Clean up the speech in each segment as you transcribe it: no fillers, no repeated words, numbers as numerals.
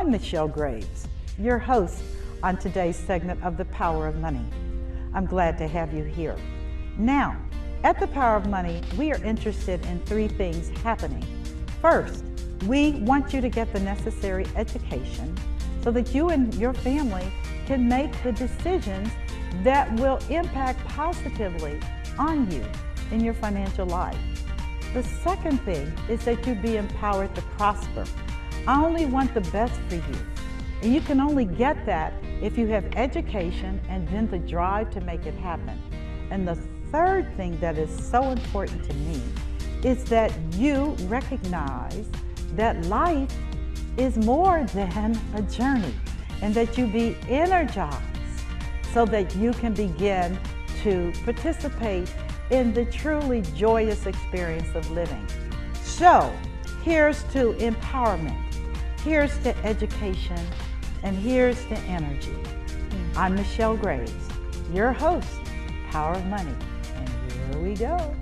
I'm Michelle Graves, your host on today's segment of The Power of Money. I'm glad to have you here. Now, at The Power of Money, we are interested in three things happening. First, we want you to get the necessary education so that you and your family can make the decisions that will impact positively on you in your financial life. The second thing is that you be empowered to prosper. I only want the best for you. And you can only get that if you have education and then the drive to make it happen. And the third thing that is so important to me is that you recognize that life is more than a journey, and that you be energized so that you can begin to participate in the truly joyous experience of living. So here's to empowerment, here's to education, and here's to energy. I'm Michelle Graves, your host, Power of Money, and here we go.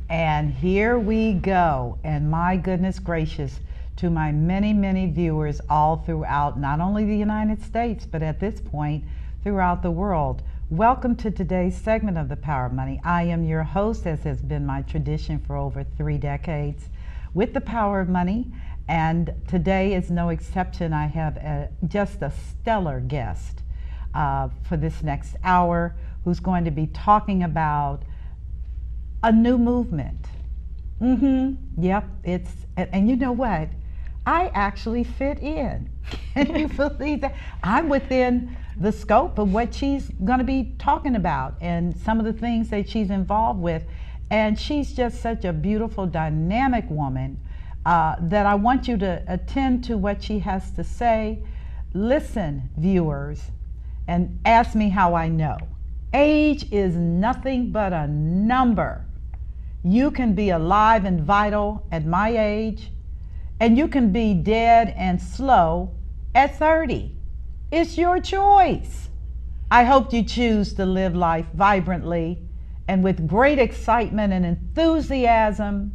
And here we go, and my goodness gracious, to my many, many viewers all throughout not only the United States, but at this point, throughout the world. Welcome to today's segment of The Power of Money. I am your host, as has been my tradition for over 3 decades, with The Power of Money, and today is no exception. I have just a stellar guest for this next hour who's going to be talking about a new movement. Yep, and you know what? I actually fit in. Can you believe that? I'm within the scope of what she's going to be talking about and some of the things that she's involved with. And she's just such a beautiful, dynamic woman that I want you to attend to what she has to say. Listen, viewers, and ask me how I know. Age is nothing but a number. You can be alive and vital at my age, and you can be dead and slow at 30. It's your choice. I hope you choose to live life vibrantly and with great excitement and enthusiasm,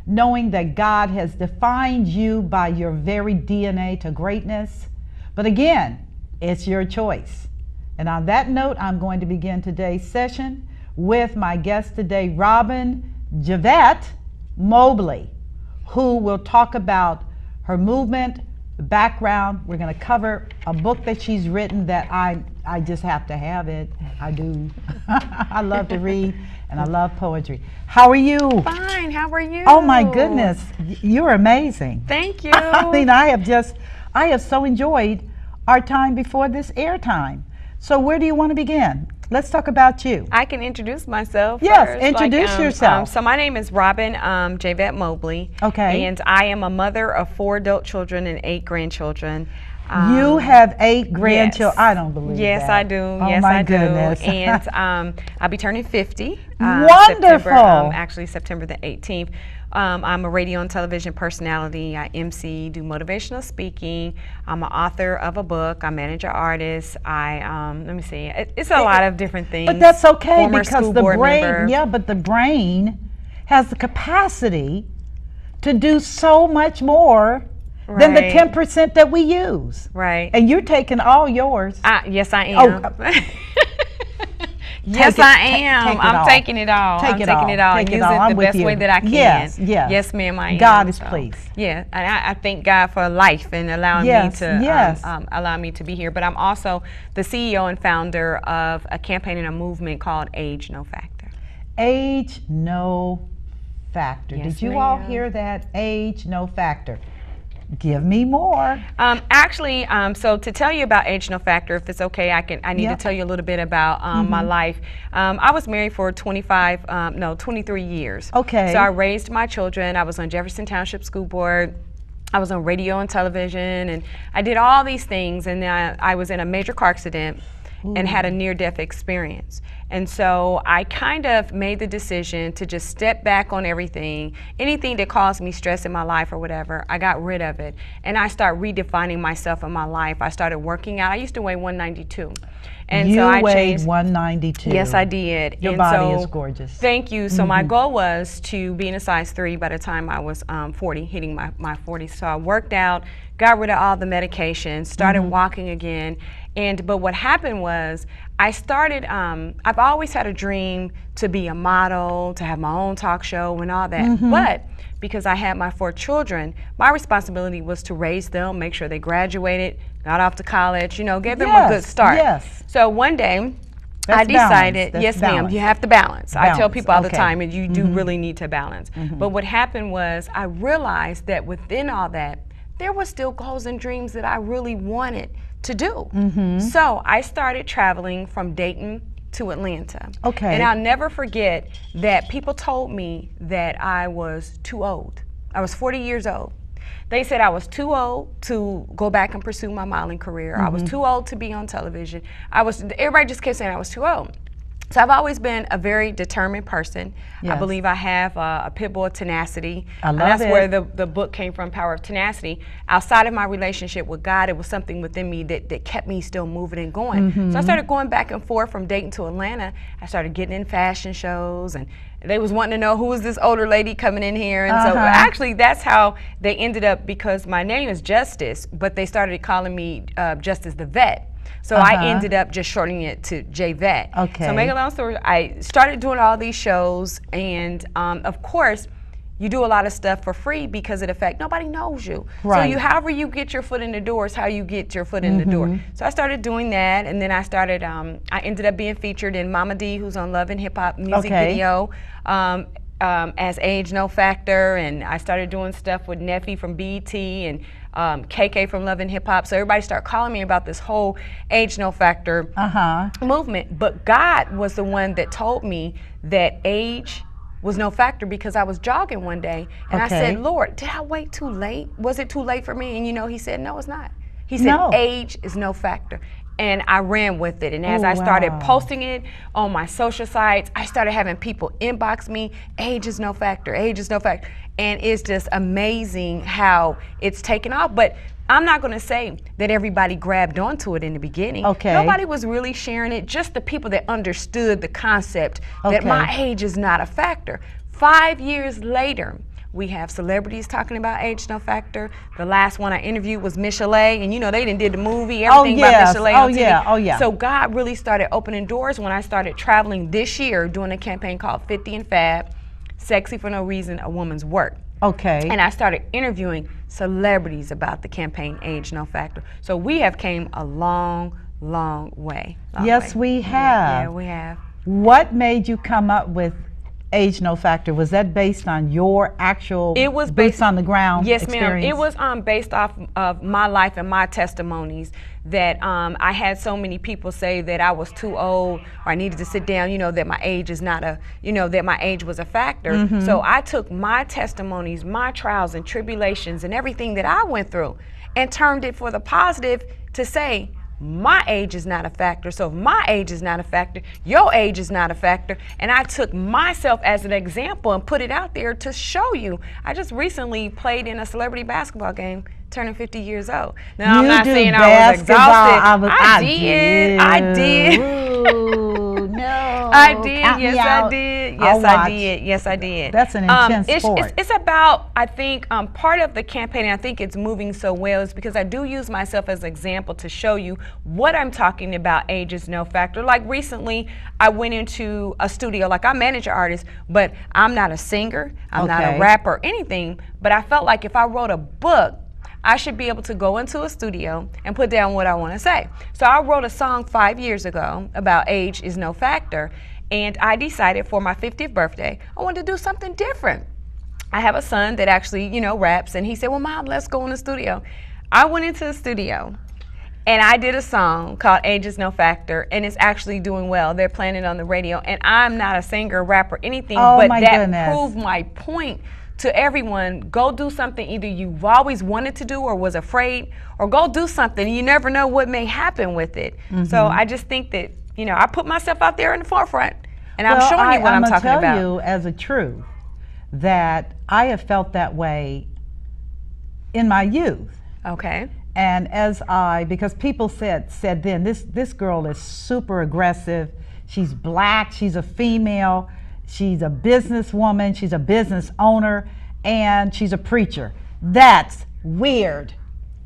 knowing that God has defined you by your very DNA to greatness. But again, it's your choice. And on that note, I'm going to begin today's session with my guest today, Robin Mobley, who will talk about her movement, the background. We're going to cover a book that she's written that I just have to have it. I do. I love to read and I love poetry. How are you? Fine. How are you? Oh my goodness, you're amazing. Thank you. I mean, I have so enjoyed our time before this airtime. So where do you want to begin? Let's talk about you. I can introduce myself. Yes, first. introduce yourself. So my name is Robin Mobley. Okay. And I am a mother of 4 adult children and 8 grandchildren. You have 8 grandchildren. Yes. I don't believe that. Yes, I do. Oh, yes, my I goodness. do. And I'll be turning 50. Wonderful. Actually, September the 18th. I'm a radio and television personality. I MC, do motivational speaking. I'm an author of a book. I manage an artist. Let me see. It's a lot of different things. But that's okay. Former because school the board brain, member. yeah, but the brain has the capacity to do so much more than the 10% that we use. Right. And you're taking all yours. Yes, I am. Oh, yes, I am. I'm taking it all. I'm taking it all. Take it Use all. it the best way that I can. Yes, yes. Yes, ma'am, I am. God is pleased. Yeah, and I thank God for life and allowing me to allow me to be here. But I'm also the CEO and founder of a campaign and a movement called Age No Factor. Age No Factor. Yes, Did you all hear that? Age No Factor. Give me more. Actually, so to tell you about Age No Factor, if it's okay, I need to tell you a little bit about my life. I was married for 23 years. Okay. So I raised my children. I was on Jefferson Township School Board. I was on radio and television, and I did all these things, and I was in a major car accident and had a near-death experience. And so I kind of made the decision to just step back on everything. Anything that caused me stress in my life or whatever, I got rid of it. And I started redefining myself in my life. I started working out. I used to weigh 192. And so I changed. 192. Yes, I did. Your body is gorgeous. Thank you. So my goal was to be in a size 3 by the time I was 40, hitting my 40s. So I worked out, got rid of all the medications, started walking again. But what happened was I started, I've always had a dream to be a model, to have my own talk show and all that. But because I had my 4 children, my responsibility was to raise them, make sure they graduated, got off to college, you know, give them a good start. Yes. So one day, I decided, yes ma'am, you have to balance. I tell people all the time, and you do really need to balance. But what happened was I realized that within all that, there were still goals and dreams that I really wanted to do. So I started traveling from Dayton to Atlanta. And I'll never forget that people told me that I was too old. I was 40 years old. They said I was too old to go back and pursue my modeling career. I was too old to be on television. Everybody just kept saying I was too old. So I've always been a very determined person. I believe I have a pit bull tenacity. I love that's it. where the book came from, Power of Tenacity. Outside of my relationship with God, it was something within me that kept me still moving and going. So I started going back and forth from Dayton to Atlanta. I started getting in fashion shows, and they was wanting to know who was this older lady coming in here. And so actually that's how they ended up, because my name is Justice, but they started calling me Justice the Vet. So I ended up just shortening it to J-Vet. So make a long story, I started doing all these shows, and of course, you do a lot of stuff for free because of the fact nobody knows you. So however you get your foot in the door is how you get your foot in the door. So I started doing that, and then I started, I ended up being featured in Mama D, who's on Love and Hip Hop music video, as Age No Factor, and I started doing stuff with Neffy from BET, and KK from Love and Hip Hop. So everybody started calling me about this whole Age No Factor movement. But God was the one that told me that age was no factor, because I was jogging one day and I said, Lord, did I wait too late? Was it too late for me? And you know, he said, no, it's not. He said, age is no factor. And I ran with it. And as I started posting it on my social sites, I started having people inbox me, age is no factor, age is no factor. And it's just amazing how it's taken off. But I'm not going to say that everybody grabbed onto it in the beginning. Nobody was really sharing it, just the people that understood the concept that my age is not a factor. 5 years later, we have celebrities talking about age no factor. The last one I interviewed was Michelet, and you know they did the movie, everything about Michelet on TV. So God really started opening doors when I started traveling this year, doing a campaign called 50 and Fab, Sexy for No Reason, A Woman's Work. And I started interviewing celebrities about the campaign Age No Factor. So we have came a long, long way. Yes, we have. Yeah, we have. What made you come up with Age No Factor? Was that based on your actual boots on the ground experience? Yes, ma'am. It was based off of my life and my testimonies, that I had so many people say that I was too old, or I needed to sit down, you know, that my age is not a, you know, that my age was a factor. So I took my testimonies, my trials and tribulations and everything that I went through, and turned it for the positive to say, my age is not a factor. So if my age is not a factor, your age is not a factor. And I took myself as an example and put it out there to show you. I just recently played in a celebrity basketball game, turning 50 years old. Now, I'm not saying I was exhausted. I did. Ooh, no. I did. Yes, I did. Yes, I did. Yes, I did. That's an intense sport. It's about, I think, part of the campaign, and I think it's moving so well, is because I do use myself as an example to show you what I'm talking about, age is no factor. Like recently, I went into a studio, like I manage an artist, but I'm not a singer, I'm not a rapper, anything, but I felt like if I wrote a book, I should be able to go into a studio and put down what I want to say. So I wrote a song 5 years ago about age is no factor, and I decided for my 50th birthday, I wanted to do something different. I have a son that actually, you know, raps, and he said, well, Mom, let's go in the studio. I went into the studio, and I did a song called Age is No Factor, and it's actually doing well. They're playing it on the radio, and I'm not a singer, rapper, anything, but that proved my point to everyone. Go do something either you've always wanted to do or was afraid, or go do something. You never know what may happen with it. So I just think that, you know, I put myself out there in the forefront, and I'm showing you what I'm talking about. I'm tell you as a truth that I have felt that way in my youth. And as because people said then, this girl is super aggressive, she's black, she's a female, she's a businesswoman, she's a business owner, and she's a preacher. That's weird.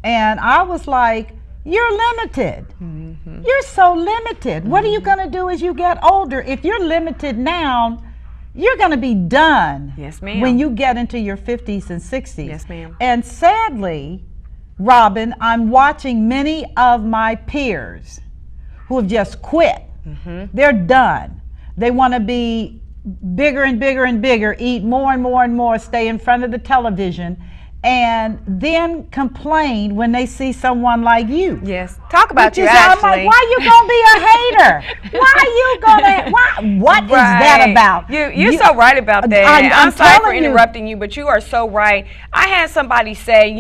And I was like, you're limited. Mm-hmm. You're so limited. What are you going to do as you get older? If you're limited now, you're going to be done. Yes, ma'am. When you get into your 50s and 60s. Yes, ma'am. And sadly, Robin, I'm watching many of my peers who have just quit. Mm-hmm. They're done. They want to be bigger and bigger and bigger, eat more and more and more, stay in front of the television, and then complain when they see someone like you. Yes. Talk about you, I'm actually. like, why you gonna be a hater? What is that about? You're so right about that. I'm sorry for interrupting you, but you are so right. I had somebody say,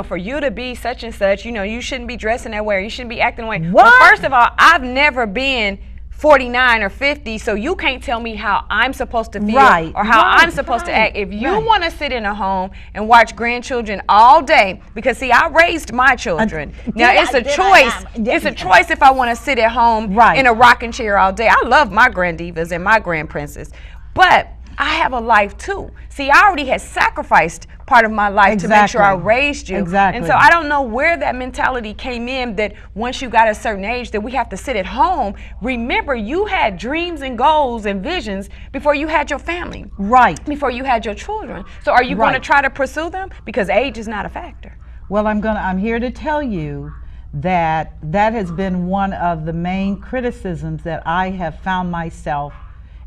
for you to be such and such, you shouldn't be dressing that way, or you shouldn't be acting that way. What? Well, first of all, I've never been 49 or 50, so you can't tell me how I'm supposed to feel or how I'm supposed to act. If you want to sit in a home and watch grandchildren all day, because see, I raised my children. Now it's a choice. It's a choice if I want to sit at home in a rocking chair all day. I love my granddivas and my grand princess, but I have a life too. See, I already had sacrificed part of my life to make sure I raised you. Exactly. And so I don't know where that mentality came in that once you got a certain age that we have to sit at home. Remember, you had dreams and goals and visions before you had your family. Right. Before you had your children. So are you going to try to pursue them? Because age is not a factor. Well, I'm here to tell you that has been one of the main criticisms that I have found myself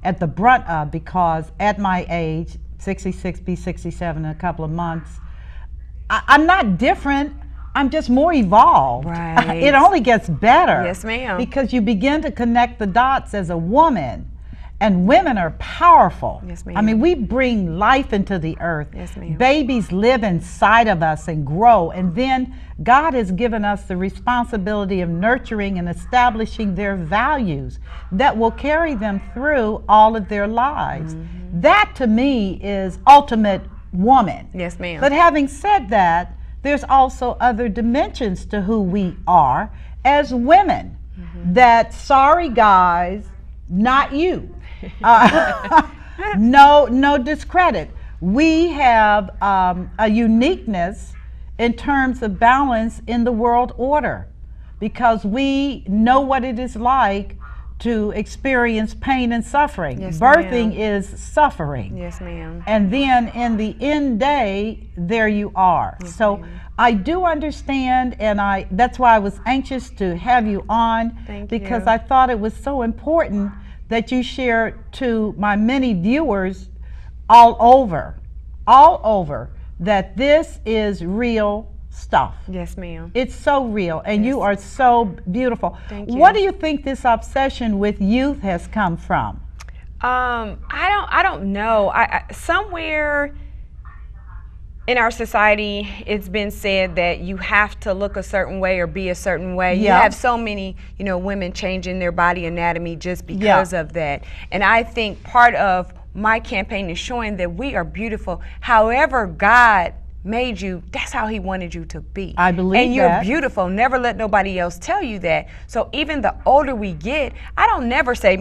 at the brunt of, because at my age, 66, be 67 in a couple of months, I'm not different. I'm just more evolved. Right. It only gets better. Yes, ma'am. Because you begin to connect the dots as a woman. And women are powerful. Yes, ma'am. I mean, we bring life into the earth. Yes, ma'am. Babies live inside of us and grow. And then God has given us the responsibility of nurturing and establishing their values that will carry them through all of their lives. Mm-hmm. That, to me, is ultimate woman. Yes, ma'am. But having said that, there's also other dimensions to who we are as women. Mm-hmm. That, sorry guys, not you. No discredit. We have a uniqueness in terms of balance in the world order, because we know what it is like to experience pain and suffering. Yes, birthing is suffering. Yes, ma'am. And then in the end day, there you are. Yes, so ma'am. I do understand, and that's why I was anxious to have you on. Because I thought it was so important that you share to my many viewers all over, that this is real stuff. Yes, ma'am. It's so real, and you are so beautiful. Thank you. What do you think this obsession with youth has come from? I don't know. Somewhere in our society, it's been said that you have to look a certain way or be a certain way. You have so many, women changing their body anatomy just because of that. And I think part of my campaign is showing that we are beautiful. However God made you, that's how he wanted you to be. I believe that. And you're beautiful. Never let nobody else tell you that. So even the older we get, I don't never say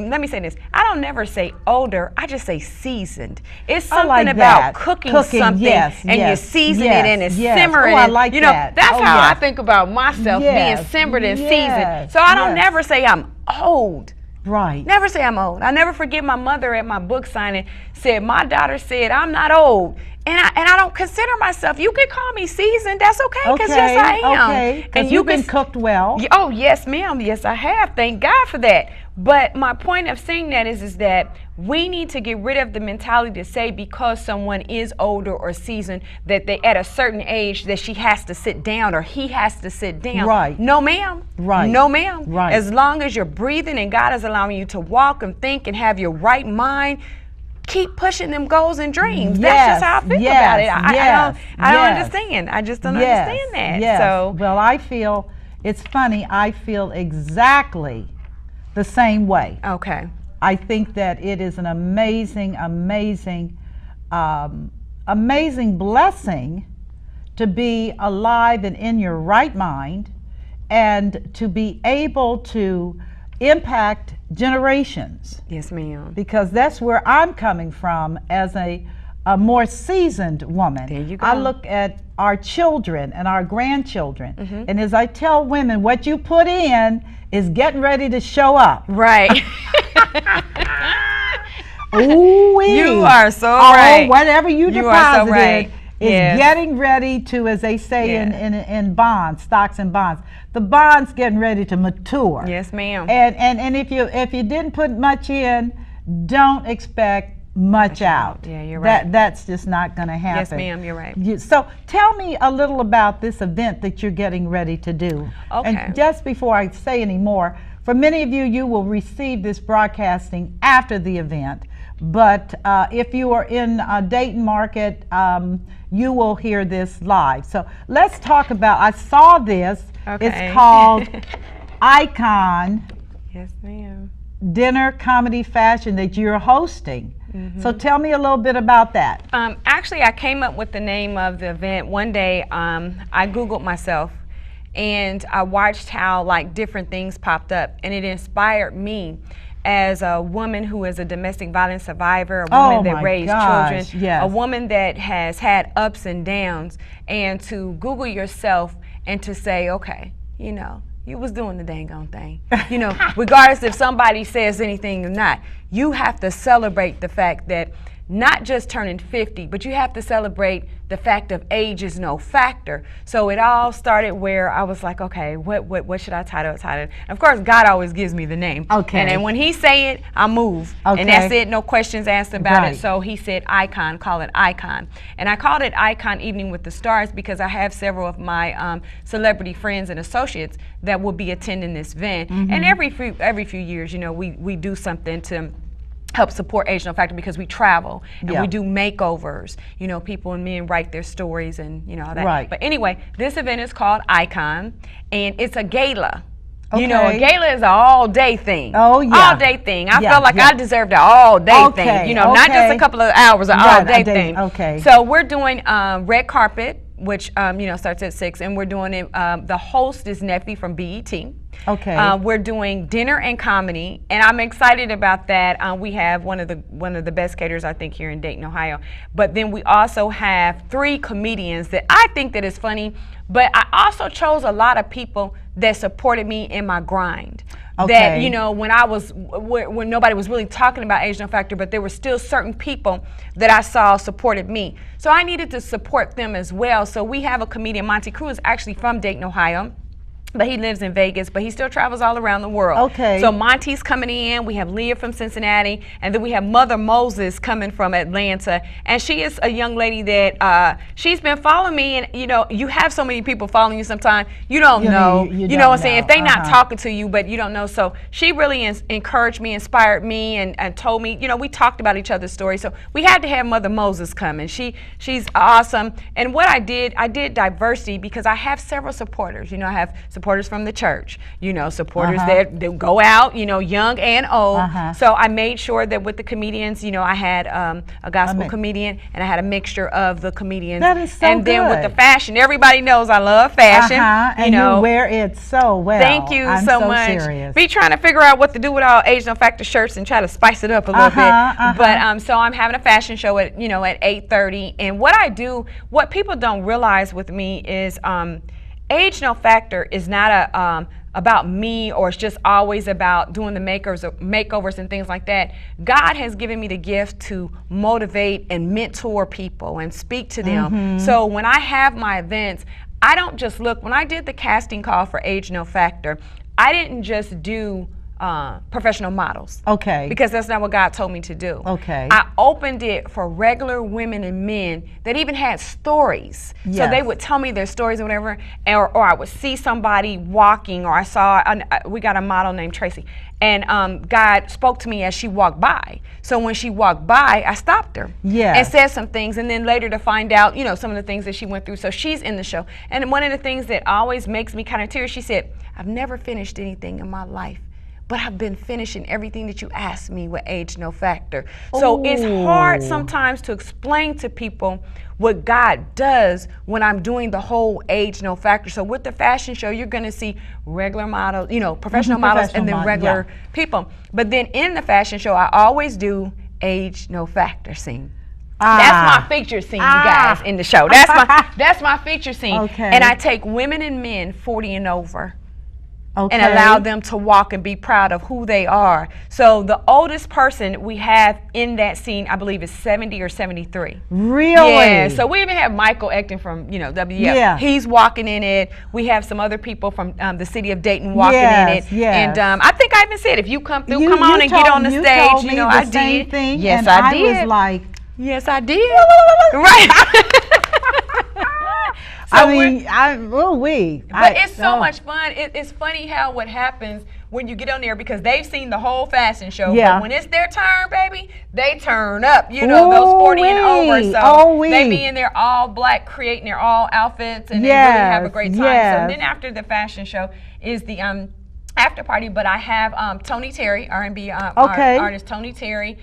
older, I just say seasoned. It's something about cooking something and you season it and it's simmering. Oh, I like that. That's how I think about myself, being simmered and seasoned. So I don't never say I'm old. Right. Never say I'm old. I never forget my mother at my book signing said, my daughter said, I'm not old. And I don't consider myself, you can call me seasoned, that's okay, because yes, I am. Okay, because you've been cooked well. Oh, yes, ma'am. Yes, I have. Thank God for that. But my point of saying that is that we need to get rid of the mentality to say because someone is older or seasoned that they at a certain age that she has to sit down or he has to sit down. Right. No, ma'am. Right. No, ma'am. Right. As long as you're breathing and God is allowing you to walk and think and have your right mind, keep pushing them goals and dreams. That's just how I feel about it. I don't understand. I just don't understand that. Yes. So, well, I feel, it's funny, I feel exactly the same way. Okay. I think that it is an amazing, amazing, amazing blessing to be alive and in your right mind and to be able to impact generations. Yes, ma'am. Because that's where I'm coming from as a a more seasoned woman. There you go. I look at our children and our grandchildren, Mm-hmm. and as I tell women, what you put in is getting ready to show up. Right. Ooh, You are so right. Whatever you You are so deposited right. is Yes. getting ready to, as they say Yeah. in bonds, stocks and bonds. The bonds getting ready to mature. Yes, ma'am. And if you didn't put much in, don't expect much out. Yeah, you're right. That's just not going to happen. Yes, ma'am, you're right. So tell me a little about this event that you're getting ready to do. Okay. And just before I say any more, for many of you, you will receive this broadcasting after the event. But if you are in Dayton Market, you will hear this live. So let's talk about, I saw this. Okay. It's called Icon Yes, ma'am. Dinner Comedy Fashion that you're hosting. Mm-hmm. So tell me a little bit about that. Actually, I came up with the name of the event one day. I Googled myself, and I watched how like different things popped up, and it inspired me as a woman who is a domestic violence survivor, a woman that raised children, yes. a woman that has had ups and downs, and to Google yourself and to say, okay, you know, you was doing the dang on thing. You know, regardless if somebody says anything or not, you have to celebrate the fact that not just turning 50, but you have to celebrate the fact of age is no factor. So it all started where I was like, okay, what should I title it? And of course, God always gives me the name. Okay. And then when He say it, I move. Okay. And that's it, no questions asked about Right. it. So He said Icon, call it Icon. And I called it Icon Evening with the Stars because I have several of my celebrity friends and associates that will be attending this event. Mm-hmm. And every few years, you know, we do something to help support Age No Factor because we travel and Yeah. we do makeovers. You know, people and men write their stories and you know all that. Right. But anyway, this event is called Icon, and it's a gala. Okay. You know, a gala is an all-day thing. Oh, yeah. All-day thing. I Yeah, felt like yeah. I deserved an all-day Okay, thing. You know, not just okay. a couple of hours, an Right, all-day a day, thing. okay. So we're doing red carpet, which you know starts at 6, and we're doing it. The host is Neffy from BET. Okay. We're doing dinner and comedy, and I'm excited about that. We have one of the best caterers I think here in Dayton, Ohio. But then we also have 3 comedians that I think that is funny. But I also chose a lot of people that supported me in my grind. Okay. That you know when nobody was really talking about Age No Factor, but there were still certain people that I saw supported me. So I needed to support them as well. So we have a comedian, Monty Cruz, actually from Dayton, Ohio. But he lives in Vegas, but he still travels all around the world. Okay. So Monty's coming in, we have Leah from Cincinnati, and then we have Mother Moses coming from Atlanta. And she is a young lady that she's been following me, and you know, you have so many people following you sometimes, you don't know. You You know what I'm don't saying? know. If they not Uh-huh. talking to you, but you don't know. So she really encouraged me, inspired me, and told me, you know, we talked about each other's stories. So we had to have Mother Moses come, and she's awesome. And what I did diversity because I have several supporters. You know, I have supporters from the church, you know, supporters that go out, you know, young and old. So I made sure that with the comedians, you know, I had a gospel comedian and I had a mixture of the comedians. That is so And then with good. the fashion, everybody knows I love fashion. And you wear it so well. Thank you I'm so so much. serious. Be trying to figure out what to do with all Age No Factor shirts and try to spice it up a little bit. But so I'm having a fashion show at 8:30. And what people don't realize with me is Age No Factor is not about me, or it's just always about doing the makeovers and things like that. God has given me the gift to motivate and mentor people and speak to them. So when I have my events, I don't just look. When I did the casting call for Age No Factor, I didn't just do professional models. Okay. Because that's not what God told me to do. Okay. I opened it for regular women and men that even had stories. Yes. So they would tell me their stories or whatever, or I would see somebody walking, or I saw, we got a model named Tracy, and God spoke to me as she walked by. So when she walked by, I stopped her and said some things, and then later to find out, you know, some of the things that she went through. So she's in the show. And one of the things that always makes me kind of tear, she said, I've never finished anything in my life, but I've been finishing everything that you asked me with Age No Factor. So it's hard sometimes to explain to people what God does when I'm doing the whole Age No Factor. So with the fashion show, you're gonna see regular models, you know, professional models, and then regular people. But then in the fashion show, I always do Age No Factor scene. That's my feature scene, you guys, in the show. That's my feature scene. Okay. And I take women and men 40 and over. Okay. And allow them to walk and be proud of who they are. So the oldest person we have in that scene, I believe, is 70 or 73. Really? Yeah. So we even have Michael acting from, WF. Yeah. He's walking in it. We have some other people from the city of Dayton walking in it. Yes. And I think I even said, if you come through, come on and get on the stage. Told me I the same did. thing, Yes, and I did. was like, yes, I did. Right. So I mean, but it's so much fun. It's funny how what happens when you get on there, because they've seen the whole fashion show. Yeah. But when it's their turn, baby, they turn up. Those 40 and over. So they be in there all black, creating their all outfits, and they really have a great time. So then after the fashion show is the after party. But I have Tony Terry, R&B artist Tony Terry.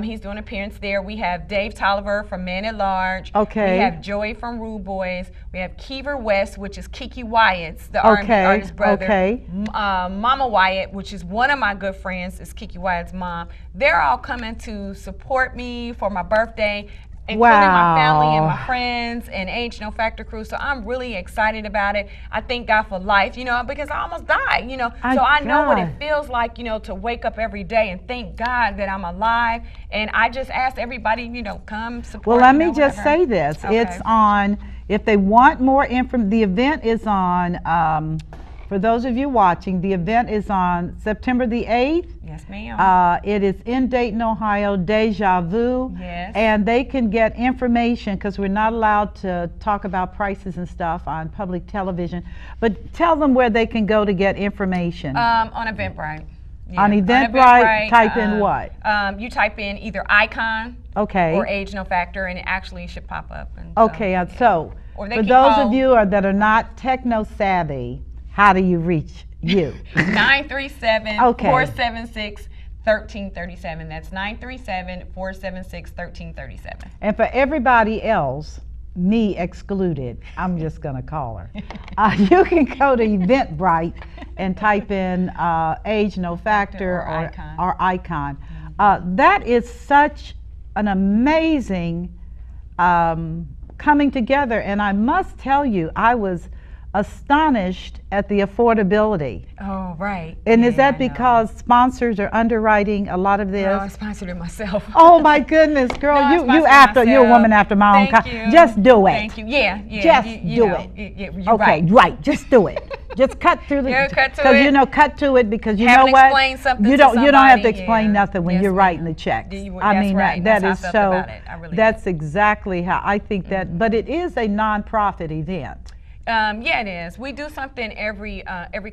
He's doing an appearance there. We have Dave Tolliver from Man at Large. Okay. We have Joey from Rude Boys. We have Kiever West, which is Kiki Wyatt's, the R&B artist brother. Okay. Mama Wyatt, which is one of my good friends, is Kiki Wyatt's mom. They're all coming to support me for my birthday, including my family and my friends and Age No Factor crew. So I'm really excited about it. I thank God for life, because I almost died, so I know what it feels like, to wake up every day and thank God that I'm alive. And I just ask everybody, come support. Well, let me just say this. Okay. It's on, if they want more information, the event is on, for those of you watching, the event is on September the 8th. Yes, ma'am. It is in Dayton, Ohio, Deja Vu. Yes. And they can get information, because we're not allowed to talk about prices and stuff on public television. But tell them where they can go to get information. On Eventbrite. Yeah. On Eventbrite, type in what? You type in either Icon or Age No Factor, and it actually should pop up. And so for those of you that are not techno savvy, how do you reach you? 937-476-1337. That's 937-476-1337. And for everybody else, me excluded, I'm just going to call her. You can go to Eventbrite and type in Age No Factor or Icon. That is such an amazing coming together. And I must tell you, I was astonished at the affordability. Oh, right. And is that because sponsors are underwriting a lot of this? No, I sponsored it myself. Oh my goodness, girl, you're a woman after my own kind. Just do it. Thank you. Yeah. Just do it. You're right. Just do it. Just cut through the. Cut to it because you know what? Explain something you don't have to somebody, explain nothing when you're writing the checks. I mean, that is so. That's exactly how I think that. But it is a nonprofit event. Yeah, it is. We do something every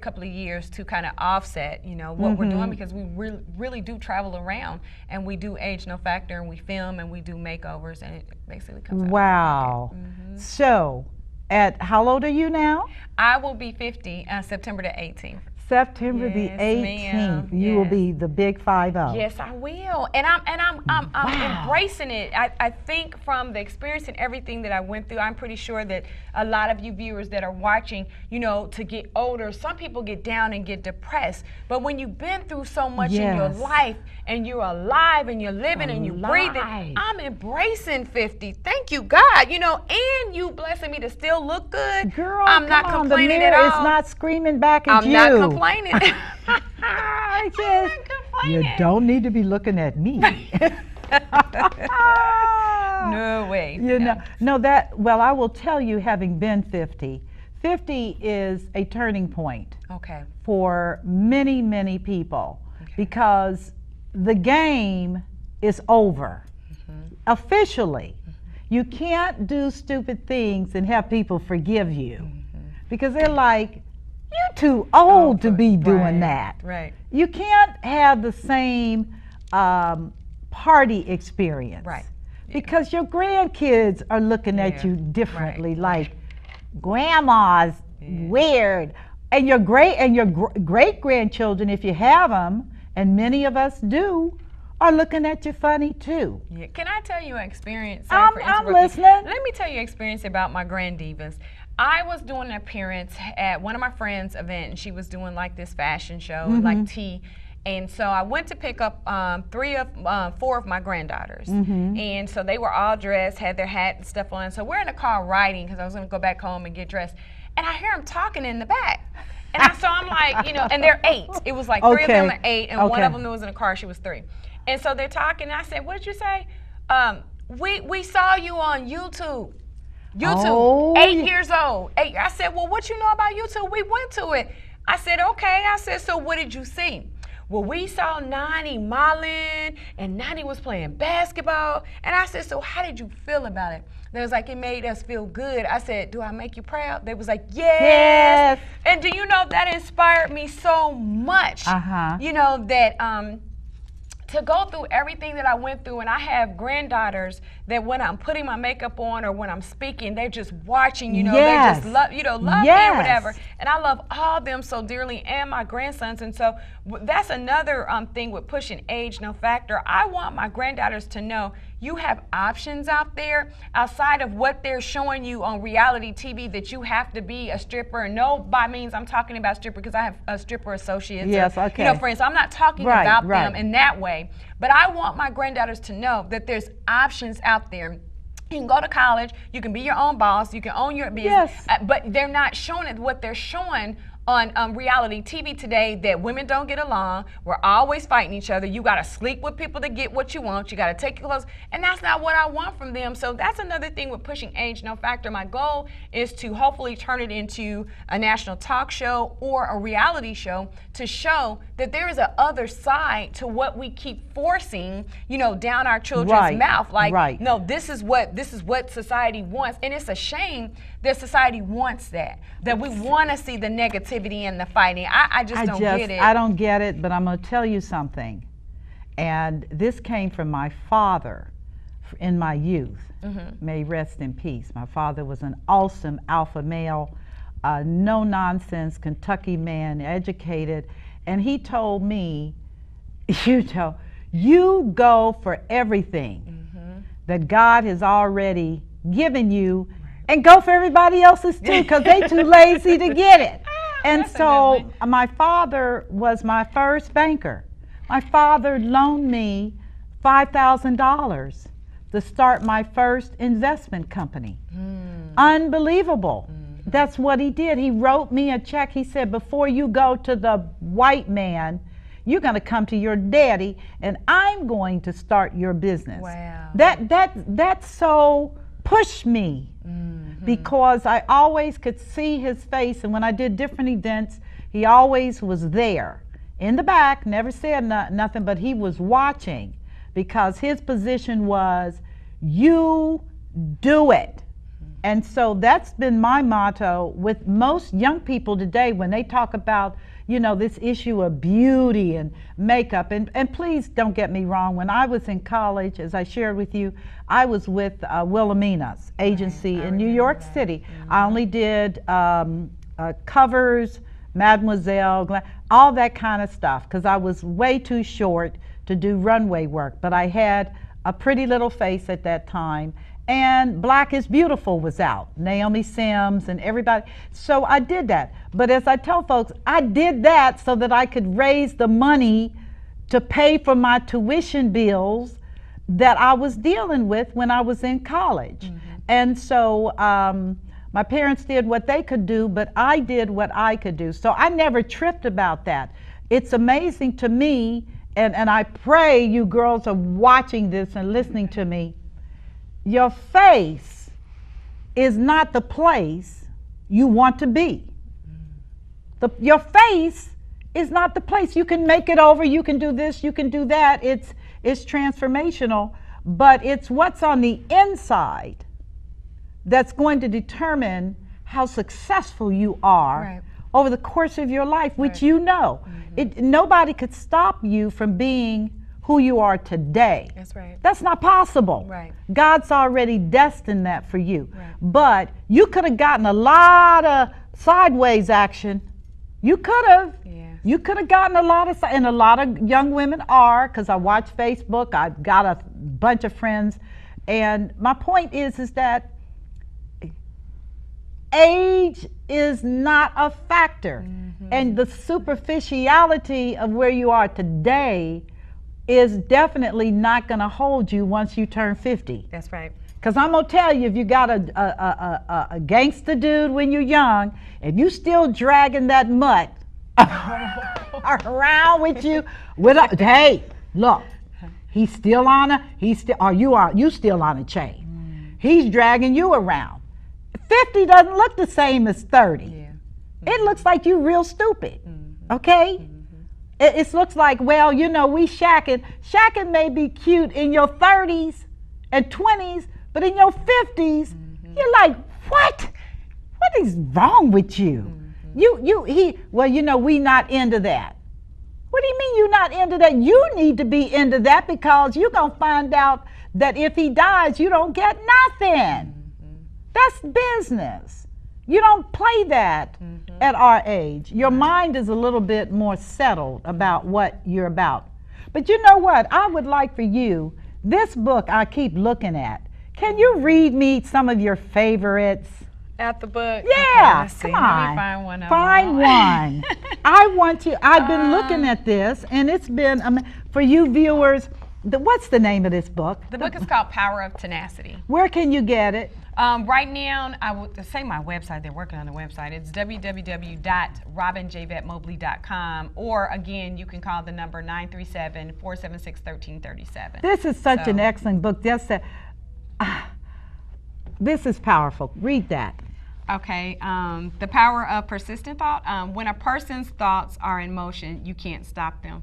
couple of years to kind of offset, what we're doing, because we really do travel around, and we do Age No Factor, and we film, and we do makeovers, and it basically comes out. Wow. So, how old are you now? I will be 50 September the 18th. September the 18th, you will be the big 5-0. Yes, I will, and I'm embracing it. I think from the experience and everything that I went through, I'm pretty sure that a lot of you viewers that are watching, to get older, some people get down and get depressed. But when you've been through so much in your life, and you're alive and you're living and you're breathing, I'm embracing 50. Thank you, God. And you blessing me to still look good. Girl, I'm not complaining at all. It's not screaming back at you. I'm not complaining. You don't need to be looking at me. No way. Well, I will tell you, having been 50 is a turning point for many, many people, because the game is over officially. You can't do stupid things and have people forgive you, because they're like, you're too old to be doing that. Right. You can't have the same party experience. Right. Because your grandkids are looking at you differently, like, grandma's weird. And your great grandchildren, if you have them, and many of us do, are looking at you funny too. Yeah. Can I tell you an experience? I'm listening. Let me tell you an experience about my grand divas. I was doing an appearance at one of my friends' event, and she was doing like this fashion show, like tea. And so I went to pick up four of my granddaughters. And so they were all dressed, had their hat and stuff on. So we're in the car riding because I was going to go back home and get dressed. And I hear them talking in the back. And so I'm like, you know, and they're 8. It was like 3 of them are 8, and one of them that was in the car, she was 3. And so they're talking, and I said, what did you say? We saw you on YouTube. YouTube, 8 years old. I said, well, what you know about YouTube? We went to it. I said, okay. I said, so what did you see? Well, we saw Nani modeling, and Nani was playing basketball. And I said, so how did you feel about it? They was like, it made us feel good. I said, do I make you proud? They was like, yes. And do you know, that inspired me so much, you know, that to go through everything that I went through. And I have granddaughters that when I'm putting my makeup on or when I'm speaking, they're just watching, you know, they just love, you know, love me or whatever. And I love all of them so dearly, and my grandsons. And so that's another thing with pushing age no factor. I want my granddaughters to know you have options out there outside of what they're showing you on reality TV, that you have to be a stripper. And no, by means, I'm talking about stripper because I have stripper associates. Yes, or, you know, friends. So I'm not talking about them in that way. But I want my granddaughters to know that there's options out there. You can go to college, you can be your own boss, you can own your business, but they're not showing it. What they're showing on reality TV today, that women don't get along, we're always fighting each other, you gotta sleep with people to get what you want, you gotta take your clothes, and that's not what I want from them. So that's another thing with pushing age no factor. My goal is to hopefully turn it into a national talk show or a reality show to show that there is a other side to what we keep forcing, you know, down our children's mouth. Like, no, this is what society wants, and it's a shame that society wants that we want to see the negativity and the fighting. I just don't get it. I don't get it, but I'm going to tell you something. And this came from my father in my youth. May he rest in peace. My father was an awesome alpha male, no nonsense Kentucky man, educated. And he told me, you go for everything that God has already given you, and go for everybody else's too, because they too lazy to get it. And so my father was my first banker. My father loaned me $5,000 to start my first investment company. Unbelievable. That's what he did. He wrote me a check. He said, before you go to the white man, you're going to come to your daddy, and I'm going to start your business. Wow. That so pushed me. Because I always could see his face, and when I did different events, he always was there in the back, never said nothing, but he was watching, because his position was, you do it. And so that's been my motto with most young people today when they talk about, you know, this issue of beauty and makeup. And please don't get me wrong, when I was in college, as I shared with you, I was with Wilhelmina's agency in New York City. I only did covers, Mademoiselle, all that kind of stuff, because I was way too short to do runway work. But I had a pretty little face at that time. And Black is Beautiful was out, Naomi Sims and everybody. So I did that. But as I tell folks, I did that so that I could raise the money to pay for my tuition bills that I was dealing with when I was in college. And so my parents did what they could do, but I did what I could do. So I never tripped about that. It's amazing to me, and I pray you girls are watching this and listening to me. Your face is not the place you want to be. Your face is not the place. You can make it over, you can do this, you can do that. It's transformational, but it's what's on the inside that's going to determine how successful you are over the course of your life, which you know. Nobody could stop you from being who you are today. That's right. That's not possible. Right. God's already destined that for you. Right. But you could have gotten a lot of sideways action. You could have. Yeah. You could have gotten a lot of, and a lot of young women are, because I watch Facebook. I've got a bunch of friends. And my point is that age is not a factor. And the superficiality of where you are today is definitely not going to hold you once you turn 50. That's right. Because I'm going to tell you, if you got a gangster dude when you're young, if you still dragging that mutt around with you, hey, look, you still on a chain. He's dragging you around. 50 doesn't look the same as 30. Yeah. It looks like you real stupid, okay? It looks like, well, you know, we shacking. Shacking may be cute in your 30s and 20s, but in your 50s, you're like, what? What is wrong with you? Well, you know, we not into that. What do you mean you're not into that? You need to be into that, because you're going to find out that if he dies, you don't get nothing. That's business. You don't play that at our age. Your mind is a little bit more settled about what you're about. But you know what? I would like for you, this book I keep looking at, can you read me some of your favorites? At the book? Yeah, okay, come on. Let me find one of Find one. I want you, I've been looking at this, and it's been, for you viewers, what's the name of this book? The book is called Power of Tenacity. Where can you get it? Right now, I would say my website. They're working on the website. It's www.robinjmobley.com, or again, you can call the number 937-476-1337. This is such an excellent book. This is powerful. Read that. Okay. The power of persistent thought. When a person's thoughts are in motion, you can't stop them.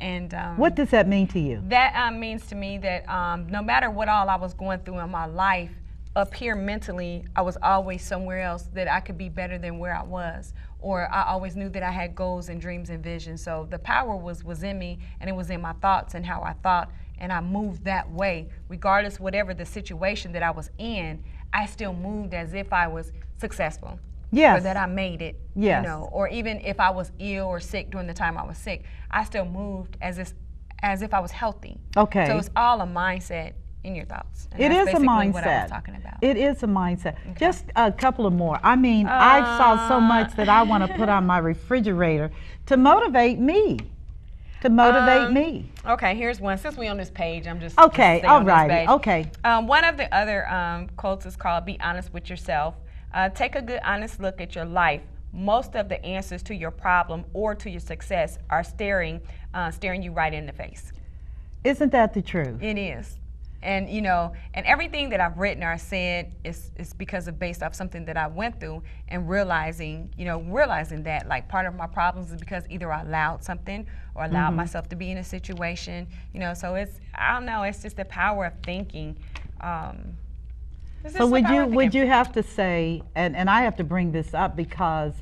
And what does that mean to you? That means to me that no matter what all I was going through in my life, up here mentally, I was always somewhere else that I could be better than where I was. Or I always knew that I had goals and dreams and visions. So the power was in me, and it was in my thoughts and how I thought, and I moved that way. Regardless whatever the situation that I was in, I still moved as if I was successful. Yes. Or that I made it. Yes. You know, or even if I was ill or sick during the time I was sick, I still moved as if I was healthy. Okay. So it's all a mindset in your thoughts. And it that's is a mindset. what I was talking about. It is a mindset. Okay. Just a couple of more. I mean, I saw so much that I want to put on my refrigerator to motivate me. Okay, here's one. Since we're on this page, I'm just okay. All right. Okay. One of the other quotes is called "Be honest with yourself." Take a good, honest look at your life. Most of the answers to your problem or to your success are staring you right in the face. Isn't that the truth? It is. And you know, and everything that I've written or said is because of based off something that I went through, and realizing that like part of my problems is because either I allowed something or allowed myself to be in a situation, you know, so it's, I don't know, it's just the power of thinking. So would you have to say, and I have to bring this up because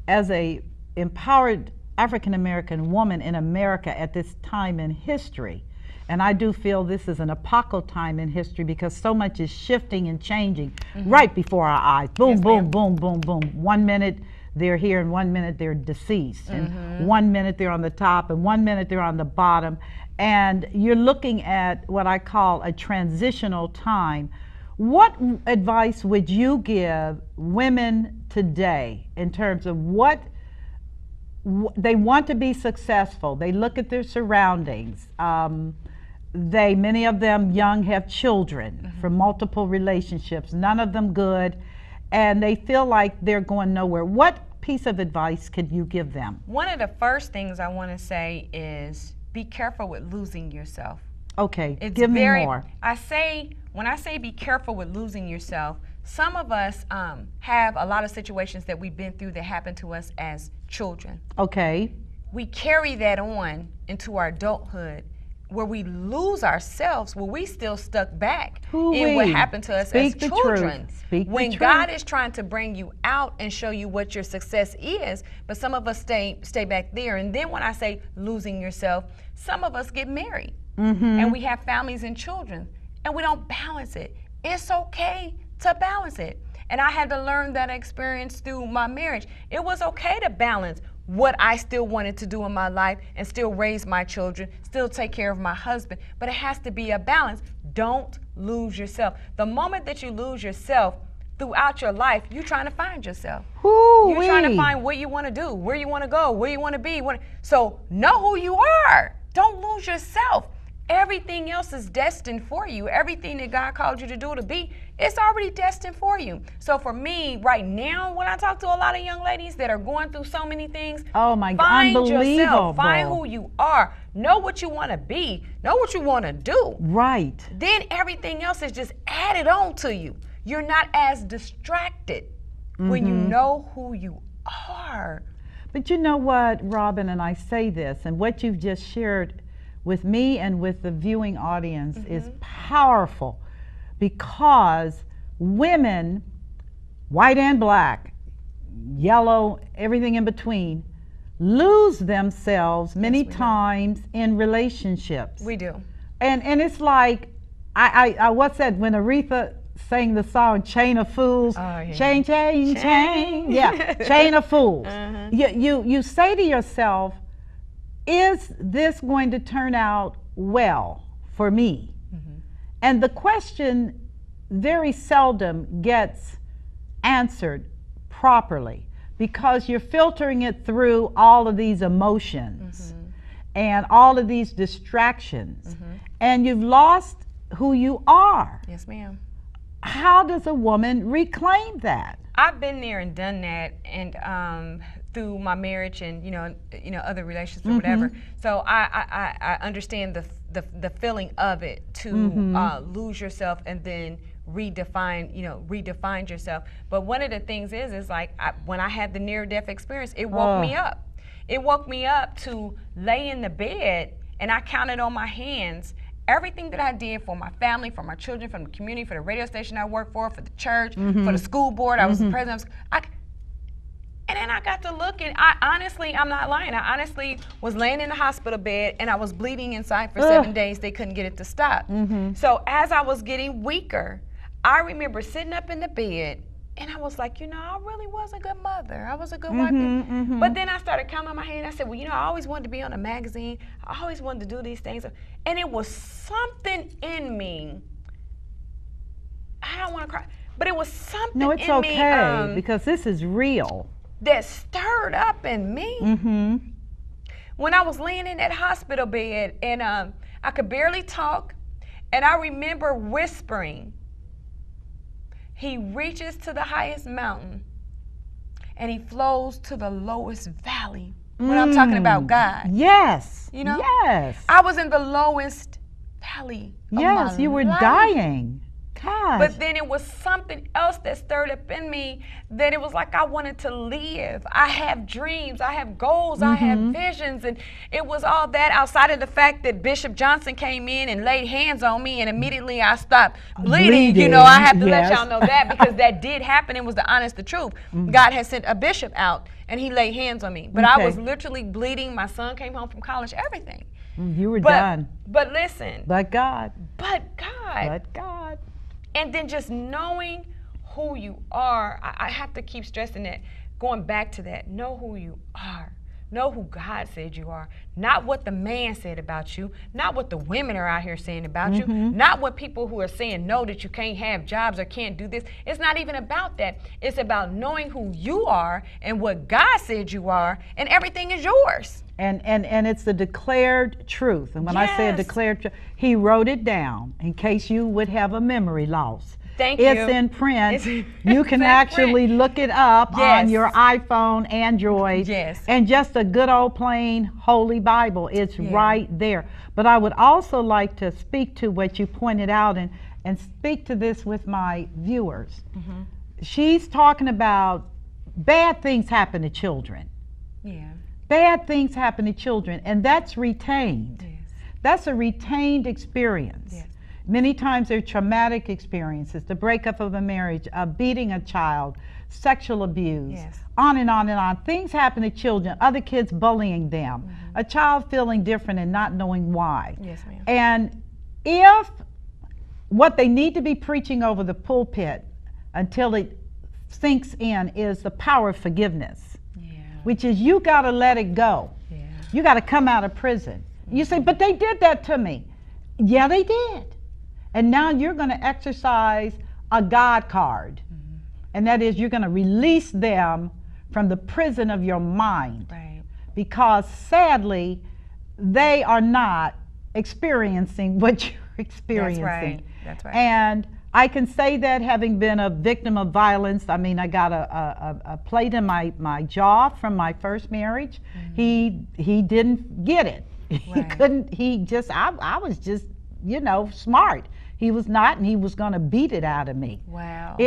as a empowered African American woman in America at this time in history, and I do feel this is an epochal time in history because so much is shifting and changing right before our eyes. Boom, yes, boom, boom, boom, boom. 1 minute they're here and 1 minute they're deceased. And 1 minute they're on the top and 1 minute they're on the bottom. And you're looking at what I call a transitional time. What advice would you give women today in terms of what they want to be successful? They look at their surroundings. Many of them young have children from multiple relationships, none of them good, and they feel like they're going nowhere. What piece of advice could you give them? One of the first things I want to say is be careful with losing yourself. Okay, give me more. When I say be careful with losing yourself, some of us have a lot of situations that we've been through that happened to us as children. Okay. We carry that on into our adulthood, where we lose ourselves, where we still stuck back in what happened to us as children. When God is trying to bring you out and show you what your success is, but some of us stay back there. And then when I say losing yourself, some of us get married and we have families and children and we don't balance it. It's okay to balance it. And I had to learn that experience through my marriage. It was okay to balance what I still wanted to do in my life and still raise my children, still take care of my husband, but it has to be a balance. Don't lose yourself. The moment that you lose yourself, throughout your life, you're trying to find yourself. You're trying to find what you want to do, where you want to go, where you want to be. So know who you are. Don't lose yourself. Everything else is destined for you. Everything that God called you to do, to be, it's already destined for you. So for me, right now, when I talk to a lot of young ladies that are going through so many things, oh my God, find unbelievable. yourself, find who you are, know what you want to be, know what you want to do. Right. Then everything else is just added on to you. You're not as distracted when you know who you are. But you know what, Robin, and I say this, and what you've just shared with me and with the viewing audience is powerful, because women, white and black, yellow, everything in between, lose themselves many times in relationships. We do. And it's like, I what's that, when Aretha sang the song Chain of Fools? Oh, yeah. Chain, chain, chain. Yeah, Chain of Fools. You say to yourself, is this going to turn out well for me? And the question very seldom gets answered properly, because you're filtering it through all of these emotions and all of these distractions, and you've lost who you are. Yes, ma'am. How does a woman reclaim that? I've been there and done that, and through my marriage and other relationships or whatever. So I understand the feeling of it, to lose yourself and then redefine yourself. But one of the things is like, when I had the near-death experience, it woke me up. It woke me up to lay in the bed, and I counted on my hands everything that I did for my family, for my children, for the community, for the radio station I worked for the church, for the school board. I was the president. And then I got to look, and I'm not lying, I honestly was laying in the hospital bed, and I was bleeding inside for 7 days. They couldn't get it to stop. So as I was getting weaker, I remember sitting up in the bed, and I was like, I really was a good mother. I was a good wife. But then I started counting on my hand. I said, well, I always wanted to be on a magazine. I always wanted to do these things. And it was something in me. I don't want to cry, but it was something in me. No, it's okay, because this is real. That stirred up in me. When I was laying in that hospital bed, and I could barely talk, and I remember whispering, he reaches to the highest mountain, and he flows to the lowest valley. When I'm talking about God. Yes. Yes. I was in the lowest valley of my life. You were dying. Gosh. But then it was something else that stirred up in me, that it was like I wanted to live. I have dreams, I have goals, I have visions, and it was all that outside of the fact that Bishop Johnson came in and laid hands on me, and immediately I stopped bleeding. I have to let y'all know that, because that did happen. It was the truth. God had sent a bishop out, and he laid hands on me. But I was literally bleeding. My son came home from college, everything. You were done. But listen. But God. But God. But God. And then just knowing who you are, I have to keep stressing that, going back to that, know who you are. Know who God said you are. Not what the man said about you, not what the women are out here saying about you, not what people who are saying no, that you can't have jobs or can't do this. It's not even about that. It's about knowing who you are and what God said you are, and everything is yours. And it's the declared truth. And when I say a declared truth, he wrote it down in case you would have a memory loss. Thank you. It's in print. You can actually look it up on your iPhone, Android, and just a good old plain Holy Bible. It's right there. But I would also like to speak to what you pointed out, and speak to this with my viewers. She's talking about bad things happen to children. Bad things happen to children, and that's retained. That's a retained experience. Many times they're traumatic experiences, the breakup of a marriage, beating a child, sexual abuse, on and on and on. Things happen to children, other kids bullying them, a child feeling different and not knowing why. And if what they need to be preaching over the pulpit until it sinks in is the power of forgiveness, which is you got to let it go. You got to come out of prison. You say, but they did that to me. Yeah, they did. And now you're going to exercise a God card. And that is, you're going to release them from the prison of your mind. Right. Because sadly, they are not experiencing what you're experiencing. That's right. That's right. And I can say that having been a victim of violence. I mean, I got a plate in my jaw from my first marriage. He didn't get it. He couldn't, I was just, smart. He was not, and he was going to beat it out of me. Wow.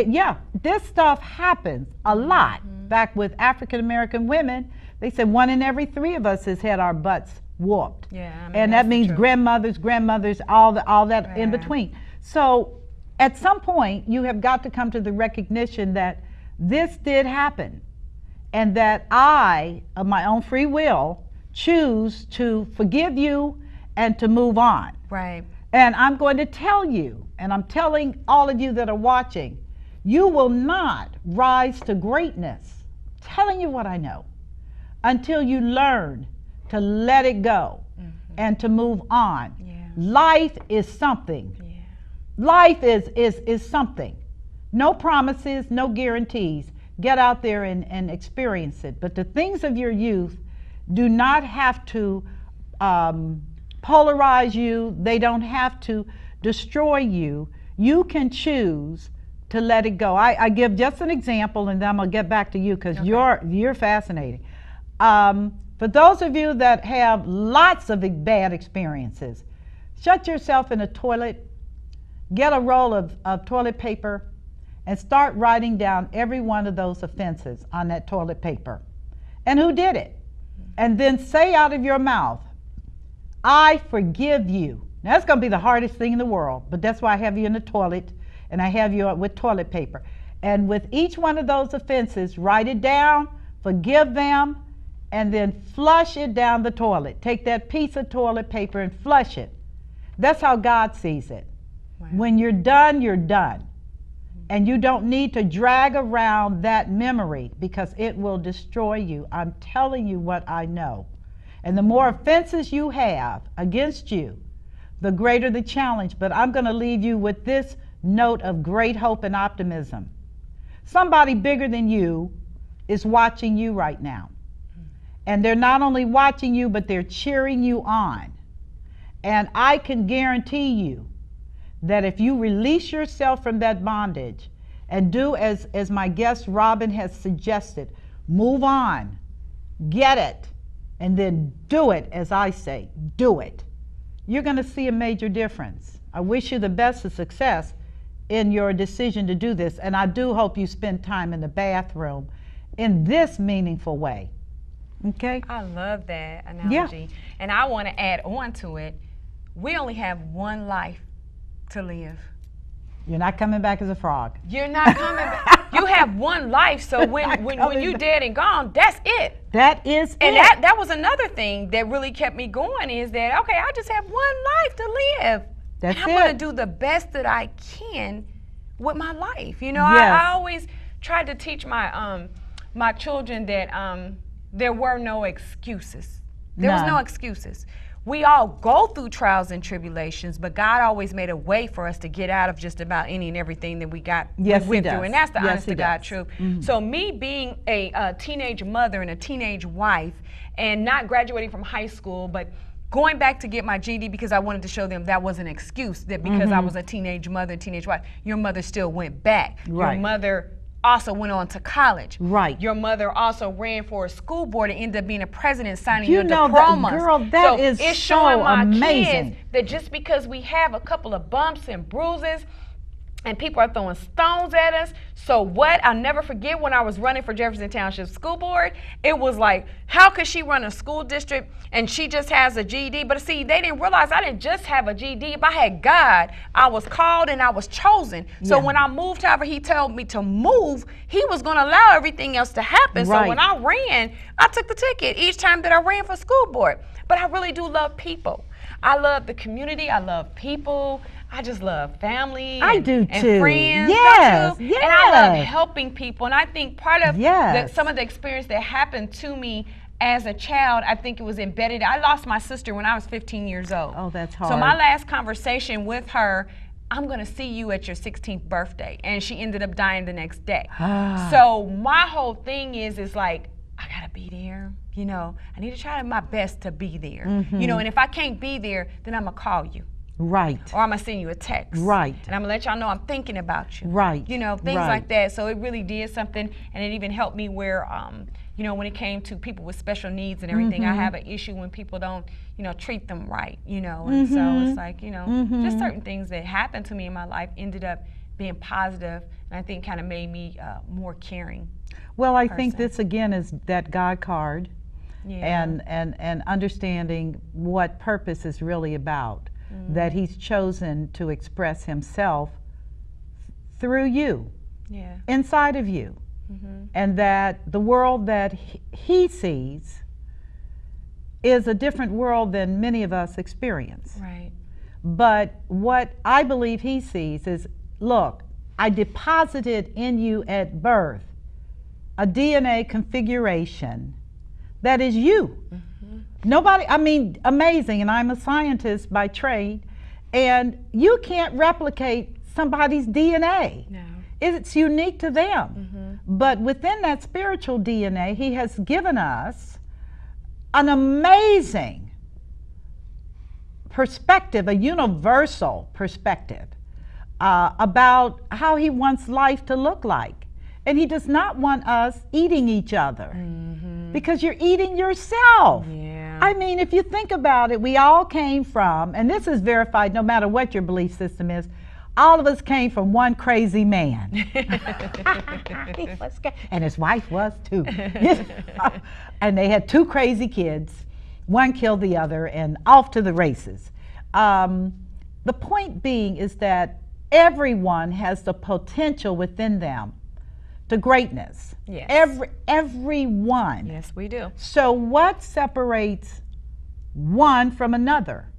This stuff happens a lot. Back with African American women, they said 1 in every 3 of us has had our butts whooped. Yeah, I mean, and that means grandmothers, all that in between. So at some point, you have got to come to the recognition that this did happen, and that I, of my own free will, choose to forgive you and to move on. Right. And I'm going to tell you, and I'm telling all of you that are watching, you will not rise to greatness, telling you what I know, until you learn to let it go and to move on. Yeah. Life is something. Yeah. Life is something. No promises, no guarantees. Get out there and experience it. But the things of your youth do not have to polarize you. They don't have to destroy you. You can choose to let it go. I give just an example, and then I'm gonna get back to you, because you're fascinating. For those of you that have lots of bad experiences, shut yourself in a toilet, get a roll of toilet paper, and start writing down every one of those offenses on that toilet paper and who did it. And then say out of your mouth, I forgive you. Now, that's going to be the hardest thing in the world, but that's why I have you in the toilet, and I have you with toilet paper. And with each one of those offenses, write it down, forgive them, and then flush it down the toilet. Take that piece of toilet paper and flush it. That's how God sees it. Wow. When you're done, you're done. And you don't need to drag around that memory, because it will destroy you. I'm telling you what I know. And the more offenses you have against you, the greater the challenge. But I'm going to leave you with this note of great hope and optimism. Somebody bigger than you is watching you right now. And they're not only watching you, but they're cheering you on. And I can guarantee you that if you release yourself from that bondage and do as my guest Robin has suggested, move on, get it, and then do it as I say, do it, you're going to see a major difference. I wish you the best of success in your decision to do this, and I do hope you spend time in the bathroom in this meaningful way. Okay? I love that analogy. Yeah. And I want to add on to it, we only have one life to live. You're not coming back as a frog. You're not coming back. You have one life, so when you're dead and gone, that's it. That is and it. And that was another thing that really kept me going, is that, okay, I just have one life to live. That's and I'm going to do the best that I can with my life. You know, yes. I always tried to teach my my children that there were no excuses. There was no excuses. We all go through trials and tribulations, but God always made a way for us to get out of just about any and everything that we went through. And that's the honest to God truth. Mm-hmm. So me being a teenage mother and a teenage wife, and not graduating from high school, but going back to get my GED because I wanted to show them that was an excuse, that because I was a teenage mother and teenage wife, your mother still went back. Right. Your mother also went on to college. Right. Your mother also ran for a school board and ended up being a president, signing you your know diplomas. That, girl, that so is it's so showing my amazing. Kids that just because we have a couple of bumps and bruises and people are throwing stones at us, so what? I'll never forget when I was running for Jefferson Township School Board, it was like, how could she run a school district and she just has a GED? But see, they didn't realize I didn't just have a GED. If I had God, I was called and I was chosen. So when I moved, however he told me to move, he was going to allow everything else to happen. Right. So when I ran, I took the ticket each time that I ran for school board. But I really do love people. I love the community. I love people. I just love family. I do and too. Friends. Yes, too. yes. And I love helping people. And I think part of yes. some of the experience that happened to me as a child, I think it was embedded. I lost my sister when I was 15 years old. Oh, that's hard. So my last conversation with her, I'm going to see you at your 16th birthday. And she ended up dying the next day. So my whole thing is like, I got to be there. You know, I need to try my best to be there. You know, and if I can't be there, then I'm going to call you. Right. Or I'm going to send you a text. Right. And I'm going to let y'all know I'm thinking about you. Right. You know, things like that. So it really did something, and it even helped me where, you know, when it came to people with special needs and everything, I have an issue when people don't, you know, treat them right, you know. And so it's like, you know, just certain things that happened to me in my life ended up being positive, and I think kind of made me more caring. Well, I think this again is that God card, Yeah. and understanding what purpose is really about, that he's chosen to express himself through you, Yeah. inside of you, and that the world that he sees is a different world than many of us experience. Right. But what I believe he sees is, look, I deposited in you at birth a DNA configuration that is you. Nobody, I mean, amazing, and I'm a scientist by trade, and you can't replicate somebody's DNA. No. It's unique to them. But within that spiritual DNA, he has given us an amazing perspective, a universal perspective about how he wants life to look like. And he does not want us eating each other because you're eating yourself. Yeah. I mean, if you think about it, we all came from, and this is verified no matter what your belief system is, all of us came from one crazy man. And his wife was too. And they had two crazy kids. One killed the other and off to the races. The point being is that everyone has the potential within them to greatness. Yes. Everyone. Yes, we do. So what separates one from another?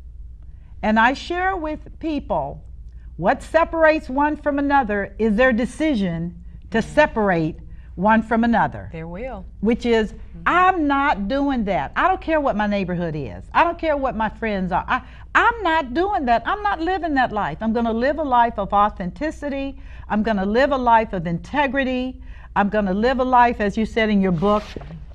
And I share with people, what separates one from another is their decision to separate one from another. There will. Which is, I'm not doing that. I don't care what my neighborhood is. I don't care what my friends are. I'm not doing that. I'm not living that life. I'm going to live a life of authenticity. I'm going to live a life of integrity. I'm going to live a life, as you said in your book,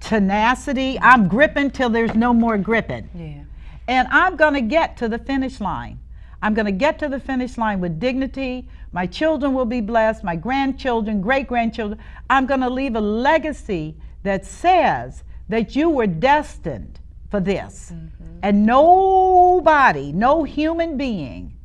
tenacity. I'm gripping till there's no more gripping. Yeah. And I'm going to get to the finish line. I'm going to get to the finish line with dignity. My children will be blessed, my grandchildren, great-grandchildren. I'm going to leave a legacy that says that you were destined for this. And nobody, no human being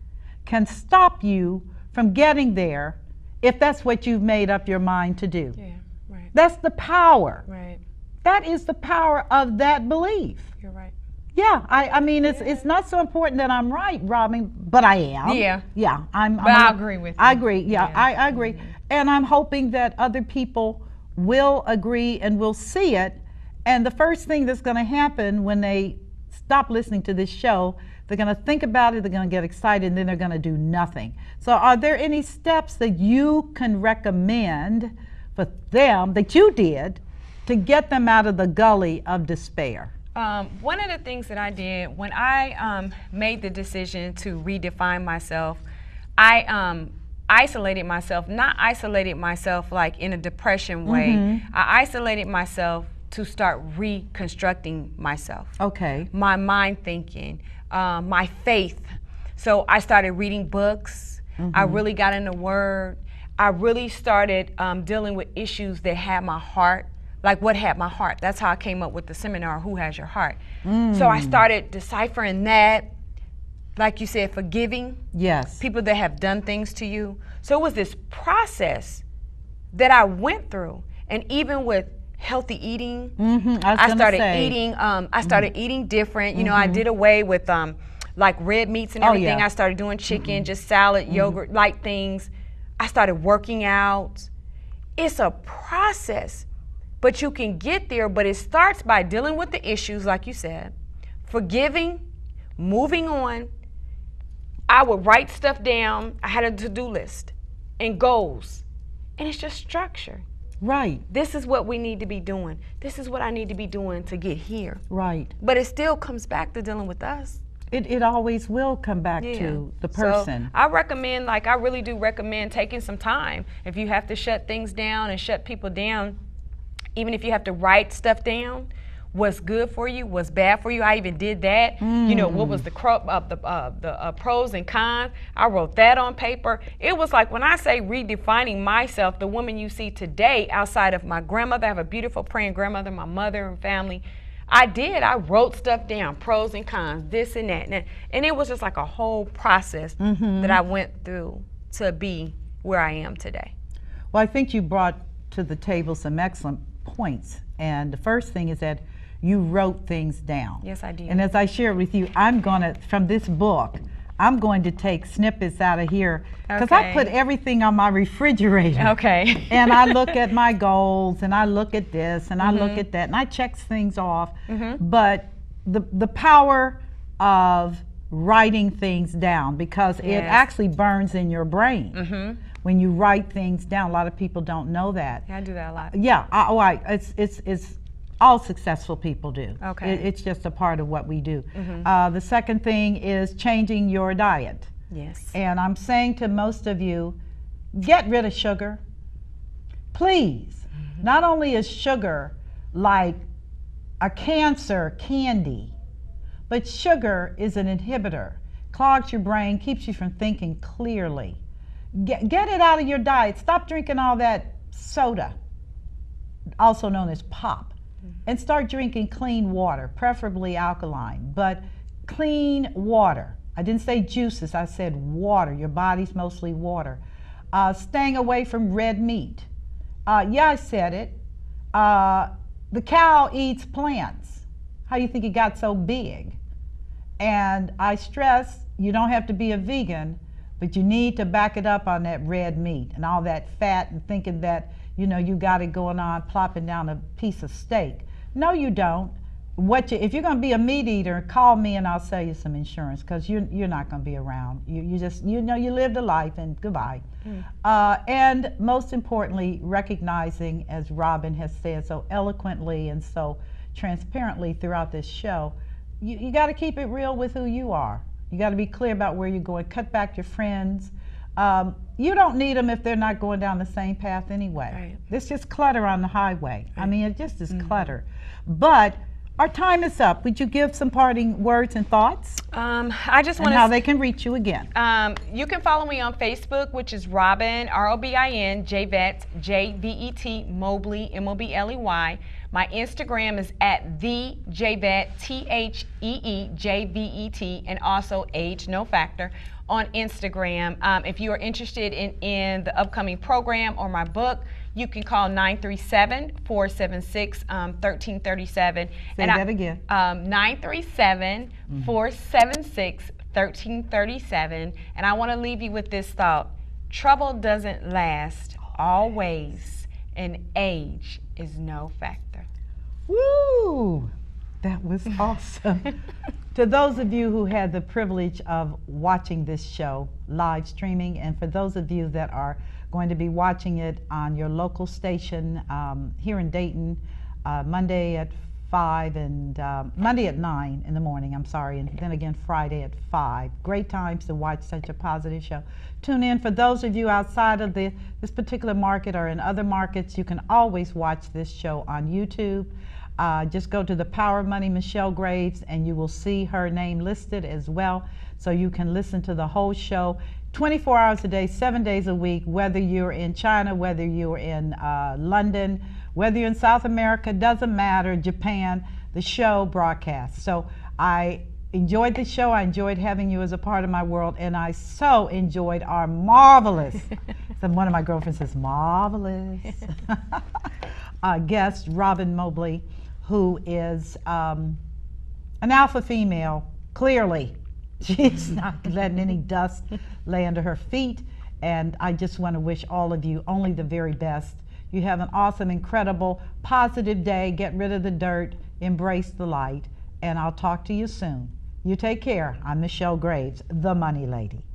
can stop you from getting there if that's what you've made up your mind to do. Yeah, right. That's the power. Right. That is the power of that belief. You're right. Yeah, I mean, it's not so important that I'm right, Robin, but I am. Yeah. Yeah, But I agree with you. I agree, yeah. Yeah. I agree. And I'm hoping that other people will agree and will see it. And the first thing that's going to happen when they stop listening to this show, they're going to think about it, they're going to get excited, and then they're going to do nothing. So are there any steps that you can recommend for them that you did to get them out of the gully of despair? One of the things that I did when I made the decision to redefine myself, I isolated myself, not isolated myself like in a depression way. I isolated myself to start reconstructing myself. Okay. My mind thinking, my faith. So I started reading books. I really got in the Word. I really started dealing with issues that had my heart. Like what had my heart. That's how I came up with the seminar, Who Has Your Heart? So I started deciphering that, like you said, forgiving people that have done things to you. So it was this process that I went through. And even with healthy eating, I started eating. I started eating different. You know, I did away with like red meats and everything. I started doing chicken, just salad, yogurt, light things. I started working out. It's a process. But you can get there, but it starts by dealing with the issues, like you said, forgiving, moving on. I would write stuff down. I had a to-do list and goals, and it's just structure. Right. This is what we need to be doing. This is what I need to be doing to get here. Right. But it still comes back to dealing with us. It always will come back to the person. So I recommend, like I really do recommend taking some time. If you have to shut things down and shut people down, even if you have to write stuff down, what's good for you, what's bad for you. I even did that. You know, what was the pros and cons. I wrote that on paper. It was like, when I say redefining myself, the woman you see today outside of my grandmother, I have a beautiful praying grandmother, my mother and family. I wrote stuff down, pros and cons, this and that. And it was just like a whole process that I went through to be where I am today. Well, I think you brought to the table some excellent points. And the first thing is that you wrote things down. Yes, I did. And as I shared with you, I'm going to, from this book, I'm going to take snippets out of here because I put everything on my refrigerator. Okay. And I look at my goals, and I look at this, and I look at that, and I check things off. But the power of writing things down, because it actually burns in your brain when you write things down. A lot of people don't know that. Yeah, I do that a lot. Yeah, it's all successful people do. Okay. It's just a part of what we do. The second thing is changing your diet. Yes. And I'm saying to most of you, get rid of sugar. Please. Not only is sugar like a cancer candy, but sugar is an inhibitor. Clogs your brain, keeps you from thinking clearly. Get it out of your diet. Stop drinking all that soda, also known as pop. And start drinking clean water, preferably alkaline, but clean water. I didn't say juices, I said water. Your body's mostly water. Staying away from red meat. Yeah, I said it. The cow eats plants. How do you think it got so big? And I stress, you don't have to be a vegan, but you need to back it up on that red meat and all that fat, and thinking that, you know, you got it going on, plopping down a piece of steak. No, you don't. If you're going to be a meat eater, call me and I'll sell you some insurance, because you're not going to be around. You just, you know, you lived a life and goodbye. And most importantly, recognizing, as Robin has said so eloquently and so transparently throughout this show, you got to keep it real with who you are. You got to be clear about where you're going. Cut back your friends. You don't need them if they're not going down the same path anyway. Right. It's just clutter on the highway. Right. I mean, it just is clutter. But our time is up. Would you give some parting words and thoughts? I just want to how they can reach you again. You can follow me on Facebook, which is Robin, R-O-B-I-N, J-V-E-T, J-V-E-T, Mobley, M-O-B-L-E-Y. My Instagram is at the JVET, T-H-E-E-J-V-E-T, and also Age No Factor on Instagram. If you are interested in the upcoming program or my book, you can call 937-476-1337. Say that again. 937-476-1337. And I want to leave you with this thought. Trouble doesn't last always, and age is no factor. Woo! That was awesome. To those of you who had the privilege of watching this show live streaming, and for those of you that are going to be watching it on your local station here in Dayton, Monday at 5 and Monday at 9 in the morning, I'm sorry, and then again Friday at 5. Great times to watch such a positive show. Tune in. For those of you outside of this particular market or in other markets, you can always watch this show on YouTube. Just go to The Power of Money, Michelle Graves, and you will see her name listed as well. So you can listen to the whole show 24 hours a day, 7 days a week, whether you're in China, whether you're in London, whether you're in South America, doesn't matter, Japan, the show broadcasts. So I enjoyed the show. I enjoyed having you as a part of my world, and I so enjoyed our marvelous, so one of my girlfriends says, marvelous, guest, Robin Mobley, who is an alpha female, clearly. She's not letting any dust lay under her feet, and I just want to wish all of you only the very best. You have an awesome, incredible, positive day. Get rid of the dirt, embrace the light, and I'll talk to you soon. You take care. I'm Michelle Graves, the Money Lady.